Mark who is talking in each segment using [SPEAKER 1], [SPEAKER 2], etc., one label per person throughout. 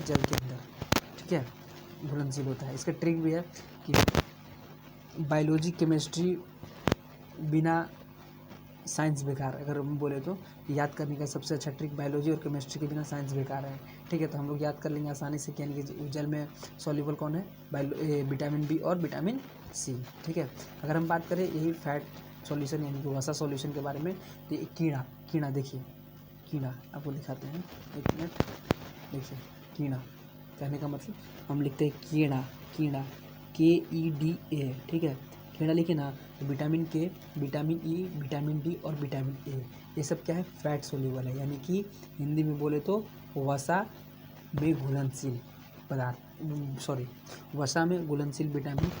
[SPEAKER 1] जल के अंदर, ठीक है, घुलनशील होता है। इसका ट्रिक भी है कि बायोलॉजी केमिस्ट्री बिना साइंस बेकार, अगर हम बोले तो याद करने का सबसे अच्छा ट्रिक बायोलॉजी और केमिस्ट्री के बिना साइंस बेकार है, ठीक है। तो हम लोग याद कर लेंगे आसानी से, यानी कि जल में सॉल्युबल कौन है, विटामिन बी और विटामिन सी, ठीक है। अगर हम बात करें यही फैट सॉल्यूशन यानी कि वसा सॉल्यूशन के बारे में, तो ये कीड़ा देखिए, कीड़ा आपको दिखाते हैं, एक मिनट, देखिए कीड़ा कहने का मतलब हम लिखते हैं कीड़ा, KEDA, ठीक है। कीड़ा लिखे ना, तो विटामिन के, विटामिन ई, विटामिन डी और विटामिन ए, ये सब क्या है, फैट सोल्यूबल है, यानी कि हिंदी में बोले तो वसा में घुलनशील पदार्थ, सॉरी, वसा में घुलनशील विटामिन।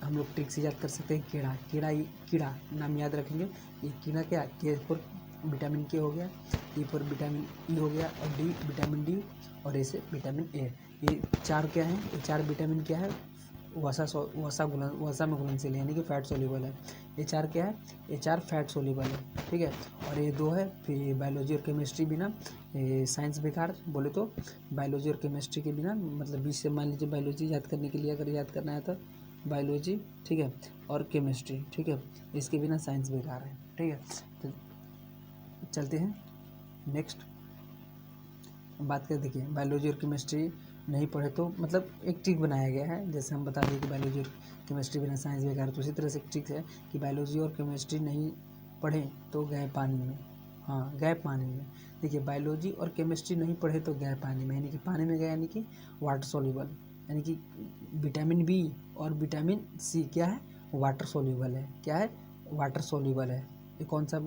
[SPEAKER 1] हम लोग ट्रिक से याद कर सकते हैं, कीड़ा नाम याद रखेंगे। ये कीड़ा क्या, के पर विटामिन के हो गया, ई पर विटामिन ई हो गया, और डी विटामिन डी, और ए से विटामिन ए। ये चार क्या है, ये चार विटामिन क्या है, वसा में घुलनशील है, यानी कि फैट सोल्यूबल है। ये चार क्या है, ये चार फैट सोल्यूबल है, ठीक है। और ये दो है, फिर बायोलॉजी और केमिस्ट्री बिना साइंस बेकार, बोले तो बायोलॉजी और केमिस्ट्री के बिना, मतलब 20 से मान लीजिए बायोलॉजी याद करने के लिए, अगर याद करना है तो बायोलॉजी, ठीक है, और केमिस्ट्री, ठीक है, इसके बिना साइंस बेकार है, ठीक है। तो चलते हैं नेक्स्ट बात कर, देखिए बायोलॉजी और केमिस्ट्री नहीं पढ़े तो मतलब एक ट्रिक बनाया गया है, जैसे हम बता दें कि बायोलॉजी और केमिस्ट्री बिना साइंस बेकार, तो उसी तरह से एक ट्रिक है कि बायोलॉजी और केमिस्ट्री नहीं पढ़े तो गए पानी में, हाँ गए पानी में। देखिए बायोलॉजी और केमिस्ट्री नहीं पढ़े तो गए पानी में, यानी कि पानी में गए, यानी कि वाटर सोल्यूबल, यानी कि विटामिन बी और विटामिन सी क्या है, वाटर सोल्यूबल है, क्या है, वाटर सोल्यूबल है। ये कौन सा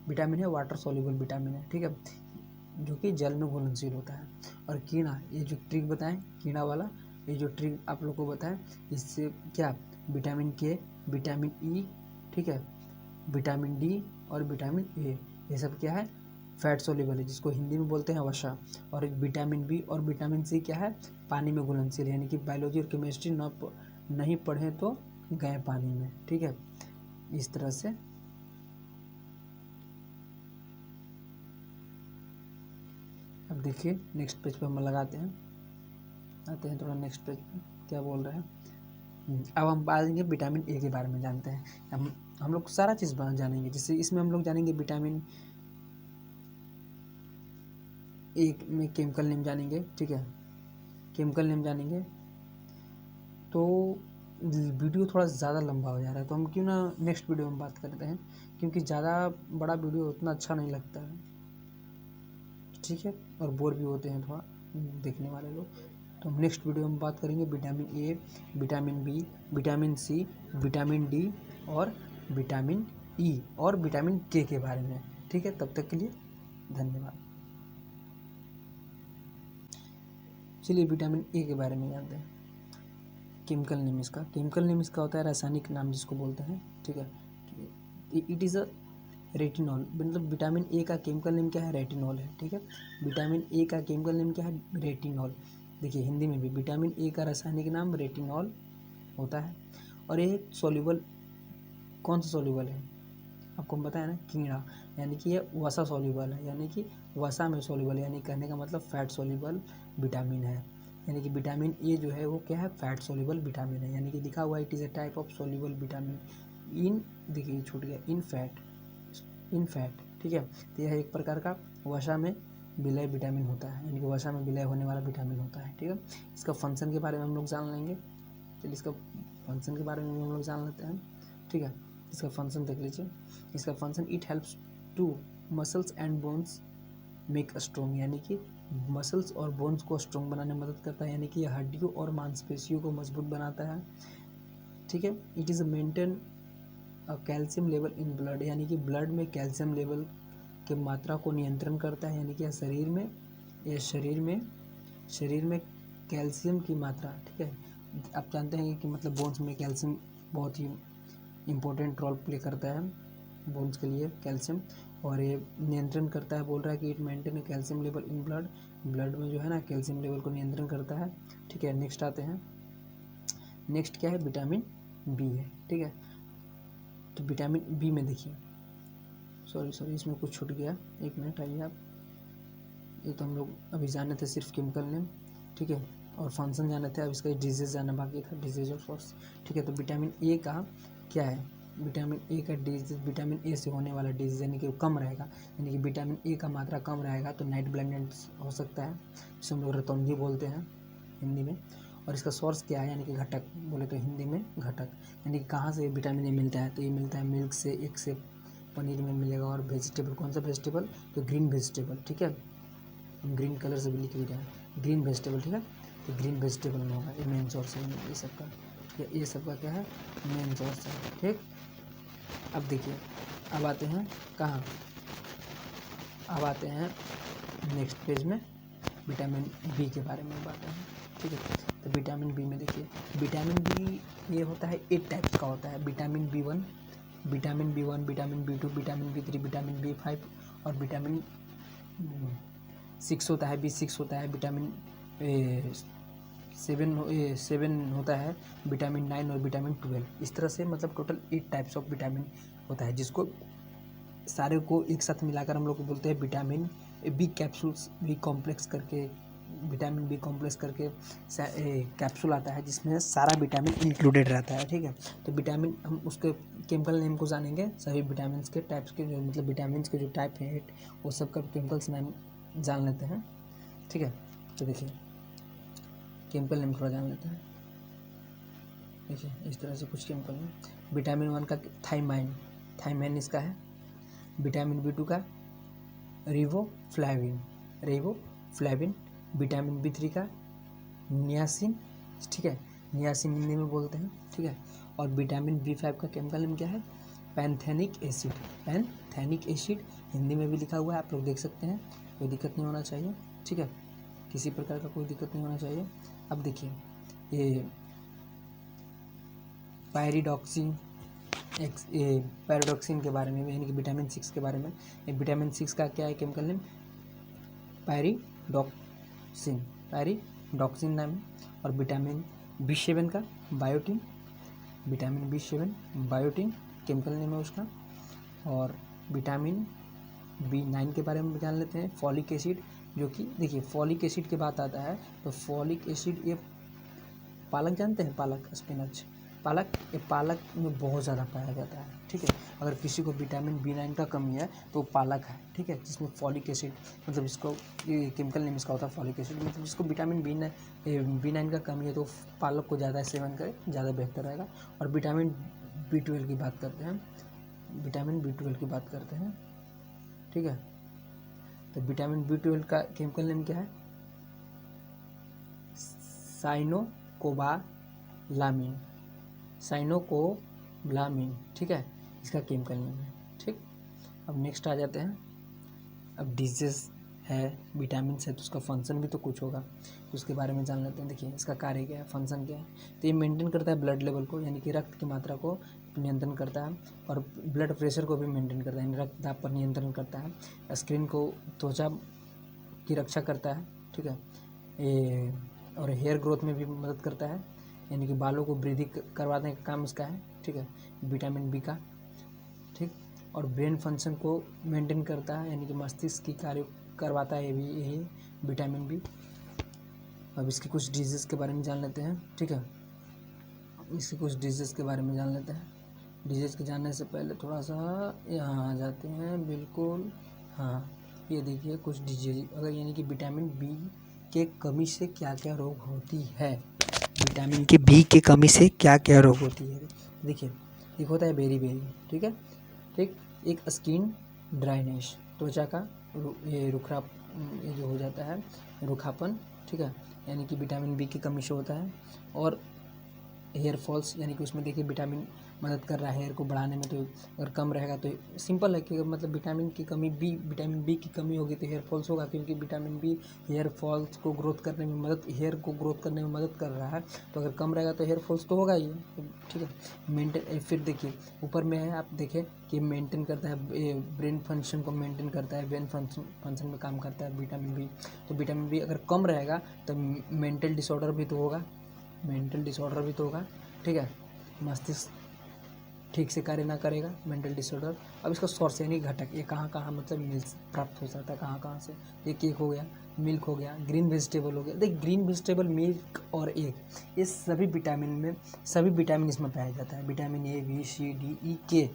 [SPEAKER 1] विटामिन है, वाटर सोल्यूबल विटामिन है, ठीक है, जो कि जल में घुलनशील होता है। और कीड़ा, ये जो ट्रिक बताएं कीड़ा वाला, ये जो ट्रिक आप लोग को बताएं, इससे क्या, विटामिन के, विटामिन ई, ठीक है, विटामिन डी और विटामिन ए, ये सब क्या है, फैट सोल्यूबल है, जिसको हिंदी में बोलते हैं वसा। और विटामिन बी और विटामिन सी क्या है, पानी में घुलनशील, यानी कि बायोलॉजी और केमिस्ट्री नहीं पढ़े तो गए पानी में, ठीक है, इस तरह से। अब देखिए नेक्स्ट पेज पे हम लगाते हैं, आते हैं थोड़ा नेक्स्ट पेज पे, क्या बोल रहे हैं। अब हम आएंगे विटामिन ए के बारे में जानते हैं। हम लोग सारा चीज़ जानेंगे, जैसे इसमें हम लोग जानेंगे विटामिन ए में केमिकल नेम जानेंगे, ठीक है, केमिकल नेम जानेंगे। तो वीडियो थोड़ा ज़्यादा लंबा हो जा रहा है, तो हम क्यों ना नेक्स्ट वीडियो में बात करते हैं, क्योंकि ज़्यादा बड़ा वीडियो उतना अच्छा नहीं लगता है, ठीक है, और बोर भी होते हैं थोड़ा देखने वाले लोग। तो हम नेक्स्ट वीडियो में बात करेंगे vitamin A, vitamin B, vitamin C, vitamin D और विटामिन ई और विटामिन के बारे में, ठीक है। तब तक के लिए धन्यवाद। चलिए विटामिन ए के बारे में जानते हैं। केमिकल नेम इसका होता है, रासायनिक नाम जिसको बोलते हैं, ठीक है। इट इज़ अ रेटिनॉल, मतलब विटामिन ए का केमिकल नेम क्या है, रेटिनॉल है, ठीक है। विटामिन ए का केमिकल नेम क्या है, रेटिनॉल। देखिए हिंदी में भी विटामिन ए का रासायनिक नाम रेटिनॉल होता है। और ये सोल्यूबल, कौन सा सोल्यूबल है, आपको हम बताया ना, कीड़ा, यानी कि ये वसा सोल्यूबल है, यानी कि वसा में सोल्यूबल, यानी कहने का मतलब फैट सोल्यूबल विटामिन है, यानी कि विटामिन ए जो है वो क्या है, फैट सोल्यूबल विटामिन है, यानी कि लिखा हुआ it is a type of soluble vitamin इन, देखिए छूट गया, इन फैट, ठीक है। तो यह एक प्रकार का वसा में विलय विटामिन होता है, यानी कि वसा में विलय होने वाला विटामिन होता है, ठीक है। इसका फंक्शन के बारे में हम लोग जान लेंगे, चलिए इसका फंक्शन के बारे में हम लोग जान लेते हैं, ठीक है। इसका फंक्शन देख लीजिए, इसका function, it helps to muscles and bones make strong, यानी कि मसल्स और बोन्स को स्ट्रॉन्ग बनाने में मदद करता है, यानी कि यह हड्डियों और मांसपेशियों को मजबूत बनाता है, ठीक है। It is maintain calcium level in blood, यानी कि ब्लड में कैल्शियम लेवल की मात्रा को नियंत्रण करता है, यानी कि यह शरीर में कैल्शियम की मात्रा, ठीक है। आप जानते हैं कि मतलब बोन्स में कैल्शियम बहुत ही इम्पोर्टेंट रोल प्ले करता है बोन्स के लिए, कैल्शियम, और ये नियंत्रण करता है, बोल रहा है कि it maintain calcium level in blood में जो है ना कैल्शियम लेवल को नियंत्रण करता है, ठीक है। नेक्स्ट आते हैं, नेक्स्ट क्या है, विटामिन बी है, ठीक है। तो विटामिन बी में देखिए, सॉरी इसमें कुछ छूट गया, एक मिनट आइए आप, ये तो हम लोग अभी जाने थे सिर्फ केमिकल नेम। ठीक है, और फंक्शन जाने थे, अब इसका डिजीज जाना बाकी था, डिजीज और सोर्स। ठीक है, तो विटामिन ए का क्या है, विटामिन ए का डिजीज, विटामिन ए से होने वाला डिजीज यानी कि वो कम रहेगा, यानी कि विटामिन ए का मात्रा कम रहेगा तो नाइट ब्लाइंडनेस हो सकता है, जिसे हम लोग रतौंधी बोलते हैं हिंदी में। और इसका सोर्स क्या है, यानी कि घटक बोले तो हिंदी में घटक, यानी कि कहाँ से विटामिन ए मिलता है, तो ये मिलता है मिल्क से, एग से, पनीर में मिलेगा, और वेजिटेबल, कौन सा वेजिटेबल, तो ग्रीन वेजिटेबल। ठीक है, हम ग्रीन कलर से भी लिख भी रहे हैं, ग्रीन वेजिटेबल। ठीक है, तो ग्रीन वेजिटेबल में होगा, ये मेन सोर्स है ये सबका, ये सबका क्या है, मेन सोर्स है। ठीक, अब देखिए, अब आते हैं कहाँ, अब आते हैं नेक्स्ट पेज में विटामिन बी के बारे में बात है। ठीक है, तो विटामिन बी में देखिए, विटामिन बी ये होता है 8 टाइप्स का होता है, vitamin B one, vitamin B one, vitamin B two, vitamin बी3, विटामिन बी5 और विटामिन 6 होता है, बी6 होता है, विटामिन 7 होता है, विटामिन 9 और विटामिन 12। इस तरह से मतलब टोटल 8 टाइप्स ऑफ विटामिन होता है, जिसको सारे को एक साथ मिलाकर हम लोग को बोलते हैं vitamin B capsules, B complex करके, विटामिन बी कॉम्प्लेक्स करके कैप्सूल आता है जिसमें सारा विटामिन इंक्लूडेड रहता है। ठीक है, तो विटामिन हम उसके केमिकल नेम को जानेंगे, सभी विटामिन के टाइप्स के जो मतलब विटामिन के जो टाइप हैं वो सब का केमिकल्स नाम जान लेते हैं। ठीक है, तो देखिए केमिकल नेम थोड़ा जान लेते हैं। देखिए इस तरह से कुछ केमिकल नेम, विटामिन 1 का थाइमाइन, थाइमाइन इसका है, विटामिन बी2 का रिबोफ्लाविन, रिबोफ्लाविन, विटामिन बी3 का नियासिन। ठीक है, नियासिन हिंदी में बोलते हैं। ठीक है, और विटामिन बी5 का केमिकल नेम क्या है, पैंथेनिक एसिड, पैंथेनिक एसिड हिंदी में भी लिखा हुआ है, आप लोग देख सकते हैं, कोई दिक्कत नहीं होना चाहिए। ठीक है, किसी प्रकार का कोई दिक्कत नहीं होना चाहिए। अब देखिए ये पायरिडॉक्सिन, पैराडॉक्सिन के बारे में यानी कि विटामिन 6 के बारे में, विटामिन 6 का क्या है केमिकल नेम, पैरिडॉक्सिन, पैरिडॉक्सिन नाम है। और विटामिन बी7 का बायोटिन, विटामिन बी7 बायोटिन केमिकल नेम है उसका। और विटामिन बी9 के बारे में जान लेते हैं, फॉलिक एसिड, जो कि देखिए फॉलिक एसिड की बात आता है तो फॉलिक एसिड ये पालक जानते हैं, पालक, स्पिनच, पालक, ये पालक में बहुत ज़्यादा पाया जाता है। ठीक है, अगर किसी को विटामिन बी9 का कमी है तो पालक है। ठीक है, जिसमें फॉलिक एसिड मतलब इसको ये केमिकल नेम इसका होता है फॉलिक एसिड, मतलब जिसको विटामिन बी9 का कमी है तो पालक को ज़्यादा सेवन करें, ज़्यादा बेहतर रहेगा। और विटामिन बी12 की बात करते हैं, विटामिन बी12 की बात करते हैं। ठीक है, तो विटामिन बी12 का केमिकल नेम क्या है, साइनोकोबालामिन, साइनोकोबालामिन। ठीक है, इसका केमिकल नेम है। ठीक, अब नेक्स्ट आ जाते हैं, अब डिजीज है विटामिन से तो उसका फंक्शन भी तो कुछ होगा, तो उसके बारे में जान लेते हैं। देखिए इसका कार्य क्या है, फंक्शन क्या है, तो ये मेंटेन करता है ब्लड लेवल को, यानी कि रक्त की मात्रा को नियंत्रण करता है, और ब्लड प्रेशर को भी मेंटेन करता है, यानी रक्तदाब पर नियंत्रण करता है, स्किन को, त्वचा की रक्षा करता है। ठीक है, ये और हेयर ग्रोथ में भी मदद करता है, यानी कि बालों को वृद्धि करवाने का काम इसका है। ठीक है, विटामिन बी का। ठीक, और ब्रेन फंक्शन को मेंटेन करता है, यानी कि मस्तिष्क की कार्य करवाता है, ये भी यही विटामिन बी। अब इसकी कुछ डिजीज़ के बारे में जान लेते हैं। ठीक है, इसकी कुछ डिजीज़ के बारे में जान लेते हैं। डिजीज़ के जानने से पहले थोड़ा सा यहाँ आ जाते हैं, बिल्कुल। हाँ, ये देखिए कुछ डिजीज, अगर यानी कि विटामिन बी के कमी से क्या क्या रोग होती है, विटामिन के बी के कमी से क्या क्या रोग होती है। देखिए एक होता है बेरी बेरी। ठीक है, ठीक, एक स्किन ड्राइनेस, त्वचा का ये रुखरा, ये जो हो जाता है रूखापन। ठीक है, यानी कि विटामिन बी की कमी से होता है। और हेयर फॉल्स, यानी कि उसमें देखिए विटामिन मदद कर रहा है हेयर को बढ़ाने में, तो अगर कम रहेगा तो सिंपल है कि मतलब विटामिन की कमी, विटामिन बी की कमी होगी तो हेयर फॉल्स होगा, क्योंकि विटामिन बी हेयर फॉल्स को ग्रोथ करने में मदद, हेयर को ग्रोथ करने में मदद कर रहा है, तो अगर कम रहेगा तो हेयर फॉल्स तो होगा ही। ठीक है, मेंटेन, फिर देखिए ऊपर में है, आप देखें कि मेंटेन करता है, ब्रेन फंक्शन को मेंटेन करता है, ब्रेन फंक्शन में काम करता है विटामिन बी। तो विटामिन बी अगर कम रहेगा तो मेंटल डिसऑर्डर भी तो होगा, मेंटल डिसऑर्डर भी तो होगा। ठीक है, मस्तिष्क ठीक से कार्य ना करेगा, मेंटल डिसऑर्डर। अब इसका सोर्स यानी घटक, ये कहाँ कहाँ मतलब मिल प्राप्त हो सकता है, कहाँ कहाँ से, एक एक हो गया। मिल्क हो गया, ग्रीन वेजिटेबल हो गया। देख ग्रीन वेजिटेबल, मिल्क और एग, ये सभी विटामिन इसमें पाया जाता है। Vitamin A, B, C, D, E, K,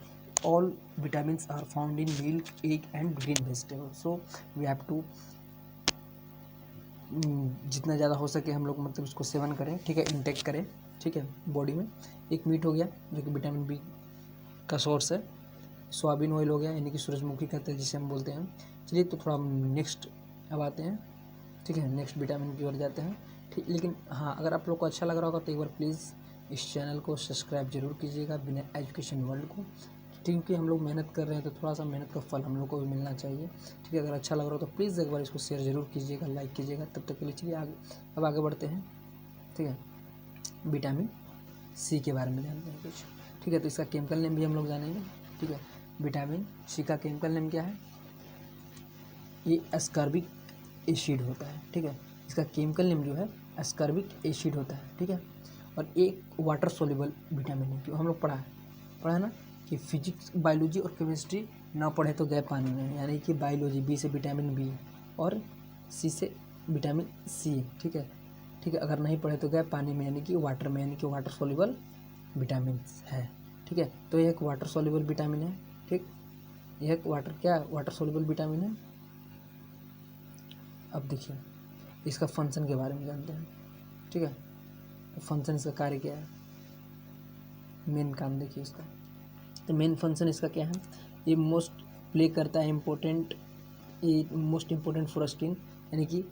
[SPEAKER 1] all vitamins are found in milk, egg and green vegetable. So we have to जितना ज़्यादा हो सके हम लोग मतलब इसको सेवन करें, ठीक है, इंटेक करें, ठीक है, बॉडी में। एक मीट हो गया जो कि विटामिन बी का सोर्स है। सोयाबीन ऑयल हो गया, यानी कि सूरजमुखी का तेल जिसे हम बोलते हैं। चलिए तो थोड़ा नेक्स्ट अब आते हैं, ठीक है, नेक्स्ट विटामिन की ओर जाते हैं, ठीक। लेकिन हाँ, अगर आप लोग को अच्छा लग रहा होगा तो एक बार प्लीज़ इस चैनल को सब्सक्राइब जरूर कीजिएगा, बिना एजुकेशन वर्ल्ड को, क्योंकि हम लोग मेहनत कर रहे हैं तो थोड़ा सा मेहनत का फल हम लोग को भी मिलना चाहिए, ठीक है। अगर अच्छा लग रहा हो तो प्लीज़ एक बार इसको शेयर जरूर कीजिएगा, लाइक कीजिएगा। तब तक के लिए चलिए अब आगे बढ़ते हैं, ठीक है। विटामिन सी के बारे में जानते हैं कुछ, ठीक है। तो इसका केमिकल नेम भी हम लोग जानेंगे, ठीक है। विटामिन सी का केमिकल नेम क्या है? ये एस्कॉर्बिक एसिड होता है, ठीक है। इसका केमिकल नेम जो है एस्कॉर्बिक एसिड होता है, ठीक है। और एक वाटर सोल्यूबल विटामिन है, क्यों हम लोग पढ़ा है ना कि फिजिक्स, बायोलॉजी और केमिस्ट्री ना पढ़े तो गए पानी में, यानी कि बायोलॉजी बी से विटामिन बी और सी से विटामिन सी, ठीक है, ठीक है। अगर नहीं पढ़े तो गए पानी में, यानी कि वाटर में, यानी कि वाटर सोल्यूबल विटामिन है, ठीक है। तो ये एक वाटर सोल्यूबल विटामिन है, ठीक। यह एक वाटर सोल्यूबल विटामिन है। अब देखिए इसका फंक्शन के बारे में जानते हैं, ठीक है। तो फंक्शन इसका कार्य क्या है, मेन काम देखिए इसका। तो मेन फंक्शन इसका क्या है? ये मोस्ट प्ले करता है मोस्ट इम्पोर्टेंट फॉर स्किन, यानी कि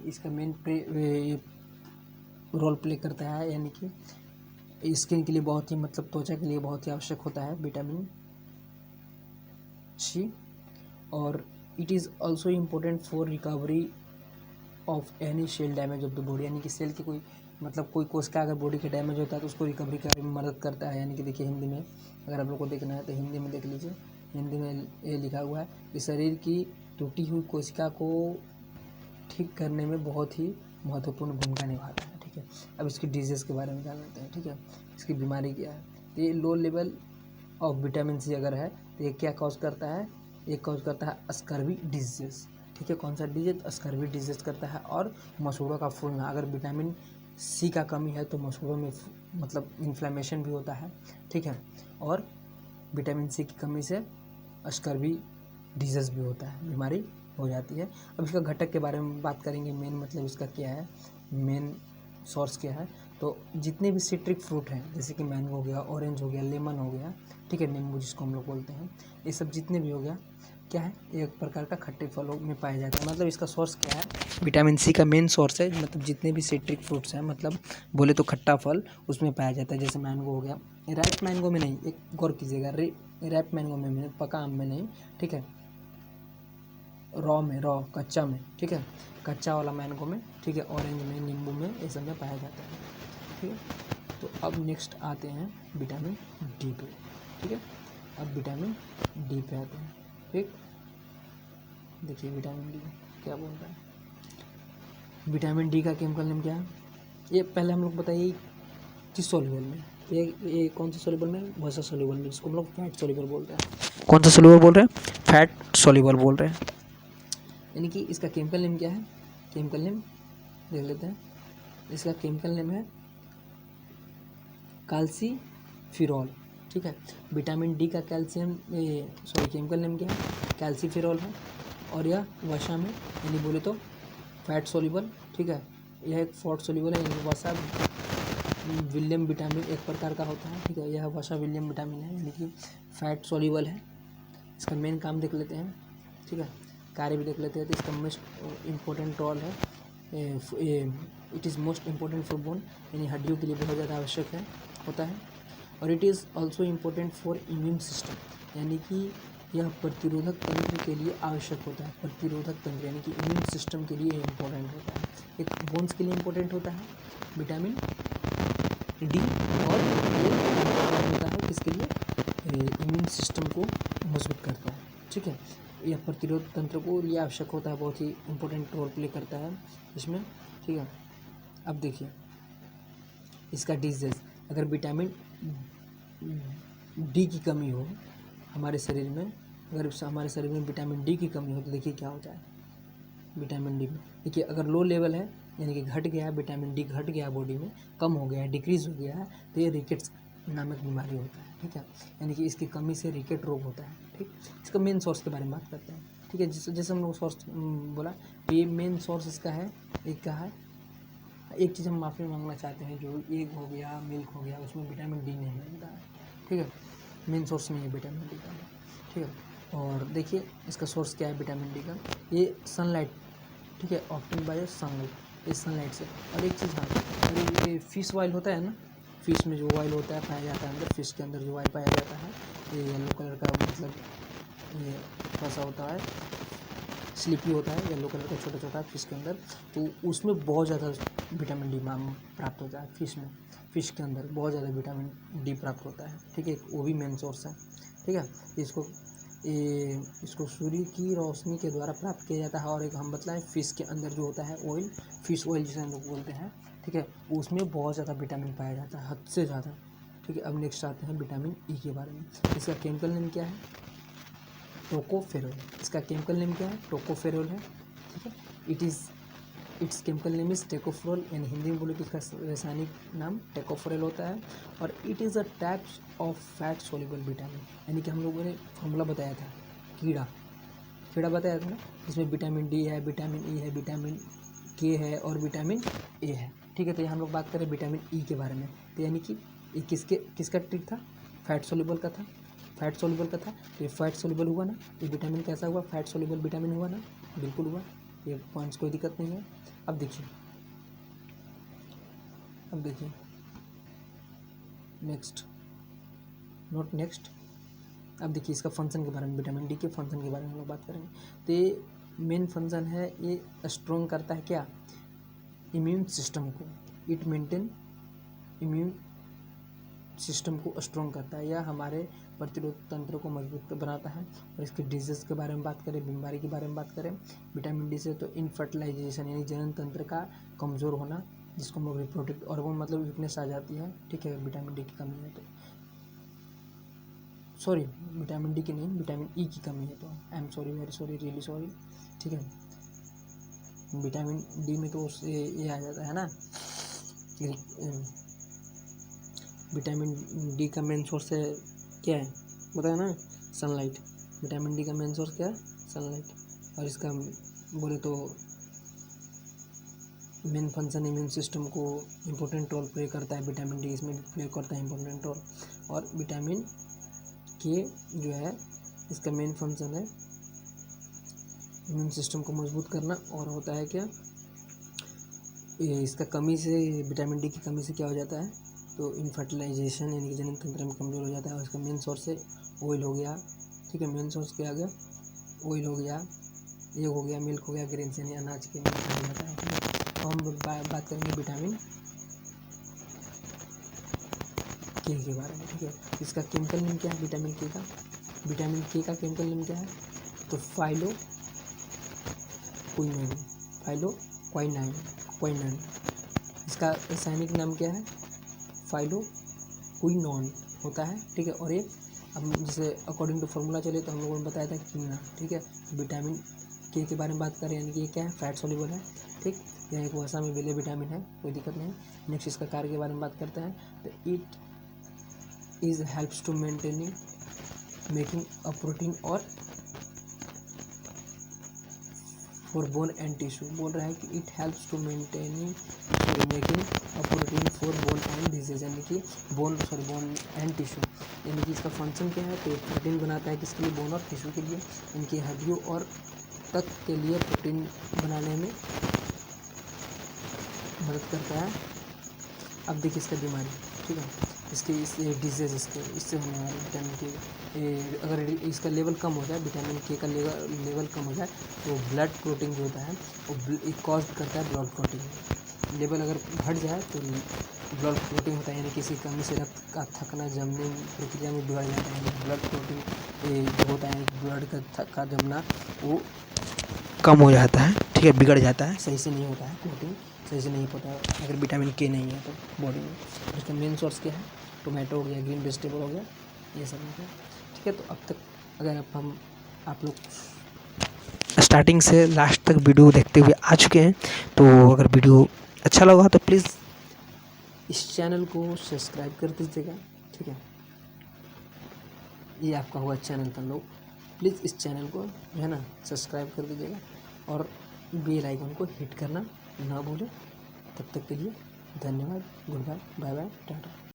[SPEAKER 1] इसका मेन रोल प्ले करता है, यानी कि स्किन के लिए बहुत ही मतलब त्वचा के लिए बहुत ही आवश्यक होता है विटामिन सी। और it is also important for recovery of any cell damage of the body, यानी कि सेल की कोई कोशिका अगर बॉडी के डैमेज होता है तो उसको रिकवरी करने में मदद करता है। यानी कि देखिए हिंदी में अगर आप लोग को देखना है तो हिंदी में देख लीजिए, हिंदी में ये लिखा हुआ है कि शरीर की टूटी हुई कोशिका को ठीक करने में बहुत ही महत्वपूर्ण भूमिका निभाता है, ठीक है। अब इसकी डिजीज़ के बारे में जान लेते हैं, ठीक है। इसकी बीमारी क्या है? तो ये low level of vitamin C अगर है तो ये क्या कॉज करता है? ये कॉज करता है स्कर्वी डिजीज़, ठीक है। कौन सा डिजीज? स्कर्वी डिजीज करता है। और मसूड़ों का फूलना, अगर विटामिन सी का कमी है तो मसूड़ों में मतलब इन्फ्लेमेशन भी होता है, ठीक है। और विटामिन सी की कमी से स्कर्वी डिजीज भी होता है, बीमारी हो जाती है। अब इसका घटक के बारे में बात करेंगे, मेन मतलब इसका क्या है, मेन सोर्स क्या है। तो जितने भी सिट्रिक फ्रूट हैं, जैसे कि मैंगो हो गया, ऑरेंज हो गया, लेमन हो गया, ठीक है, नींबू जिसको हम लोग बोलते हैं, ये सब जितने भी हो गया क्या है, एक प्रकार का खट्टे फलों में पाया जाता है। मतलब इसका सोर्स क्या है? विटामिन सी का मेन सोर्स है, मतलब जितने भी सिट्रिक फ्रूट्स हैं, मतलब बोले तो खट्टा फल, उसमें पाया जाता है। जैसे मैंगो हो गया, रैप मैंगो में नहीं, एक गौर कीजिएगा, रैप मैंगो में, पका आम में नहीं, ठीक है, रॉ कच्चा में, ठीक है, कच्चा वाला मैंगो में, ठीक है, ऑरेंज में, नींबू में, ये सब में पाया जाता है, ठीक है। तो अब नेक्स्ट आते हैं विटामिन डी पे, ठीक है। अब विटामिन डी पे आते हैं, ठीक। देखिए विटामिन डी क्या बोल रहा है। विटामिन डी का केमिकल नेम क्या है? ये पहले हम लोग बताइए किस सोल्यूबल में, ये कौन सा सोल्यूबल में? वसा सोल्यूबल में, जिसको हम लोग फैट सोल्यूबल बोलते हैं। कौन सा सोल्यूबल बोल रहे हैं? फैट सोल्यूबल बोल रहे हैं। यानी कि इसका केमिकल नेम क्या है? केमिकल नेम देख लेते हैं। इसका केमिकल नेम है कैल्सीफिरॉल, ठीक है। विटामिन डी का केमिकल नेम क्या है? कैल्सीफिरॉल है। और यह वसा में, यानी बोले तो फैट सोल्यूबल, ठीक है। यह एक फैट सोल्यूबल है, यानी वसा विलियम विटामिन एक प्रकार का होता है, ठीक है। यह वसा विलियम विटामिन है, यानी कि फैट सोल्यूबल है। इसका मेन काम देख लेते हैं, ठीक है, कार्य भी देख लेते हैं। तो इसका मोस्ट इम्पोर्टेंट रोल है, it is most important for bone, यानी हड्डियों के लिए बहुत ज़्यादा आवश्यक होता है। और it is also important for immune system, यानी कि यह प्रतिरोधक तंत्र के लिए आवश्यक होता है। प्रतिरोधक तंत्र यानी कि इम्यून सिस्टम के लिए इम्पोर्टेंट होता है। एक बोन्स के लिए इम्पोर्टेंट होता है विटामिन डी, और ये होता है किसके लिए? इम्यून सिस्टम को मजबूत करता है, ठीक है। यह प्रतिरोध तंत्र को लिए आवश्यक होता है, बहुत ही इम्पोर्टेंट रोल प्ले करता है इसमें, ठीक है। अब देखिए इसका डिजीज, अगर विटामिन डी की कमी हो हमारे शरीर में, अगर हमारे शरीर में विटामिन डी की कमी हो तो देखिए क्या होता है। विटामिन डी में। देखिए अगर लो लेवल है यानी कि घट गया है, विटामिन डी घट गया बॉडी में, कम हो गया है, डिक्रीज हो गया है, तो ये रिकेट्स नामक बीमारी होता है। ठीक है, यानी कि इसकी कमी से रिकेट रोग होता है। ठीक, इसका मेन सोर्स के बारे में बात करते हैं। ठीक है, जैसे हम लोग सोर्स बोला, तो ये मेन सोर्स इसका है, एक का है, एक चीज़ हम माफ़ी मांगना चाहते हैं, जो एग हो गया, मिल्क हो गया, उसमें विटामिन डी नहीं मिलता है। ठीक है, मेन सोर्स नहीं है विटामिन डी का। ठीक है, और देखिए इसका सोर्स क्या है विटामिन डी का, ये सनलाइट। ठीक है, ऑप्टेन बाय सनलाइट, इस सनलाइट से। और एक चीज़, हाँ, और ये फिश ऑयल होता है ना, फिश में जो ऑयल होता है पाया जाता है अंदर, फिश के अंदर जो ऑयल पाया जाता है, ये येलो कलर का, मतलब ये थोड़ा सा होता है, स्लिपी होता है, येलो कलर का, छोटा छोटा फिश के अंदर, तो उसमें बहुत ज़्यादा विटामिन डी प्राप्त होता है। फिश में, फिश के अंदर बहुत ज़्यादा विटामिन डी प्राप्त होता है। ठीक है, वो भी मेन सोर्स है। ठीक है, इसको सूर्य की रोशनी के द्वारा प्राप्त किया जाता है। और एक हम बतलाएं, फिश के अंदर जो होता है ऑयल, फिश ऑयल जिसे हम लोग बोलते हैं, ठीक है, उसमें बहुत ज़्यादा विटामिन पाया जाता है, हद से ज़्यादा। ठीक है, अब नेक्स्ट आते हैं विटामिन ई के बारे में। इसका केमिकल नेम क्या है? टोकोफेरोल। इसका केमिकल नेम क्या है? टोकोफेरोल है। ठीक है, इट्स केमिकल नेम इज़ टेकोफेरोल, यानी हिंदी में बोले तो इसका रासायनिक नाम टेकोफेरोल होता है। और it is a types of fat soluble vitamin, यानी कि हम लोगों ने फॉर्मूला बताया था, कीड़ा बताया था ना, जिसमें विटामिन डी है, विटामिन ई है, विटामिन के है और विटामिन ए है। ठीक है, तो यहाँ हम लोग बात करें विटामिन ई के बारे में, तो यानी कि ये किसका ट्रिक था? फैट सोल्यूबल का था, फैट सोल्यूबल का था। तो ये फैट सोल्यूबल हुआ ना, ये विटामिन कैसा हुआ? फैट सोल्यूबल विटामिन हुआ ना, बिल्कुल हुआ, ये पॉइंट्स कोई दिक्कत नहीं है। अब देखिए नेक्स्ट, नॉट नेक्स्ट, अब देखिए इसका फंक्शन के बारे में, विटामिन डी के फंक्शन के बारे में हम लोग बात करेंगे। तो ये मेन फंक्शन है, ये स्ट्रॉन्ग करता है क्या? इम्यून सिस्टम को। इट मेंटेन इम्यून सिस्टम को स्ट्रॉन्ग करता है, या हमारे प्रतिरोध तंत्र को मजबूत बनाता है। और इसके डिजीज़ के बारे में बात करें, बीमारी के बारे में बात करें विटामिन डी से, तो इनफर्टिलाइजेशन यानी जनन तंत्र का कमज़ोर होना, जिसको हम लोग रिप्रोडक्टिव ऑर्गन मतलब वीकनेस आ जाती है। ठीक है, विटामिन डी की कमी है तो, सॉरी विटामिन डी की नहीं, विटामिन ई की कमी है तो, I am sorry, very sorry, really sorry. ठीक है, विटामिन डी में तो उससे ये आ जाता है ना, विटामिन डी का मेन सोर्स है क्या है बताया ना, सनलाइट। विटामिन डी का मेन सोर्स क्या है? सनलाइट। और इसका बोले तो मेन फंक्शन इम्यून सिस्टम को इम्पोर्टेंट रोल प्ले करता है, विटामिन डी इसमें प्ले करता है इम्पोर्टेंट रोल। और विटामिन के जो है, इसका मेन फंक्शन है इम्यून सिस्टम को मजबूत करना। और होता है क्या, इसका कमी से, विटामिन डी की कमी से क्या हो जाता है, तो इनफर्टिलाइजेशन यानी कि जनन तंत्र में कमज़ोर हो जाता है। और इसका मेन सोर्स है ऑयल हो गया। ठीक है, मेन सोर्स क्या आ गया? ऑयल हो गया, एग हो गया, मिल्क हो गया, ग्रेन्स यानी अनाज के मिल्क हो जाता है। ठीक है, तो हम बात करेंगे विटामिन के बारे में। ठीक है, इसका केमिकल नेम क्या है विटामिन के का? विटामिन के का केमिकल नेम क्या है? तो फाइलोक्विनोन। इसका रासायनिक नाम क्या है? फाइलोक्विनोन होता है। ठीक है, और ये हम जैसे अकॉर्डिंग टू फार्मूला चले तो हम लोगों ने बताया था कीना। ठीक है, विटामिन के बारे में बात करें, यानी कि ये क्या है? फैट सोल्यूबल है। ठीक, यह एक वसा में विलय विटामिन है, कोई दिक्कत नहीं। नेक्स्ट इसका कार्य के बारे में बात करते हैं, तो it is helps to maintaining making a protein और फॉर बोन एंड टिश्यू। बोल रहा है कि it helps to maintaining making a protein for bone and disease, यानी कि बोन एंड टिश्यू, यानी कि इसका फंक्शन क्या है? तो प्रोटीन बनाता है किसके लिए? बोन और टिश्यू के लिए, इनकी हड्डियों और तक के लिए प्रोटीन बनाने में मदद करता है। अब देखिए इसका बीमारी, ठीक है, इसके डिजीज, इससे होने वाले विटामिन के, अगर इसका लेवल कम हो जाए, विटामिन के का लेवल कम हो जाए, तो ब्लड क्लॉटिंग जो होता है वो कॉज करता है ब्लड क्लॉटिंग। लेवल अगर घट जाए तो ब्लड क्लॉटिंग होता है, यानी किसी कमी से रक्त का थकना जमने प्रक्रिया में बिगड़ जाता है। ब्लड क्लॉटिंग जो होता है, ब्लड का जमना वो कम हो जाता है। ठीक है, बिगड़ जाता है, सही से नहीं होता है, क्लॉटिंग सही से नहीं होता है अगर विटामिन के नहीं है तो बॉडी में। इसका मेन सोर्स क्या है? टोमेटो हो गया, ग्रीन वेजिटेबल हो गया, ये सब हो गया। ठीक है, तो अब तक अगर आप लोग स्टार्टिंग से लास्ट तक वीडियो देखते हुए आ चुके हैं, तो अगर वीडियो अच्छा लगा तो प्लीज़ इस चैनल को सब्सक्राइब कर दीजिएगा, ठीक है। ये आपका हुआ चैनल का लोग, प्लीज़ इस चैनल को जो है ना सब्सक्राइब कर दीजिएगा और बेल आइकन को हिट करना ना भूलें। तब तक के लिए धन्यवाद, good bye, bye bye, Tata.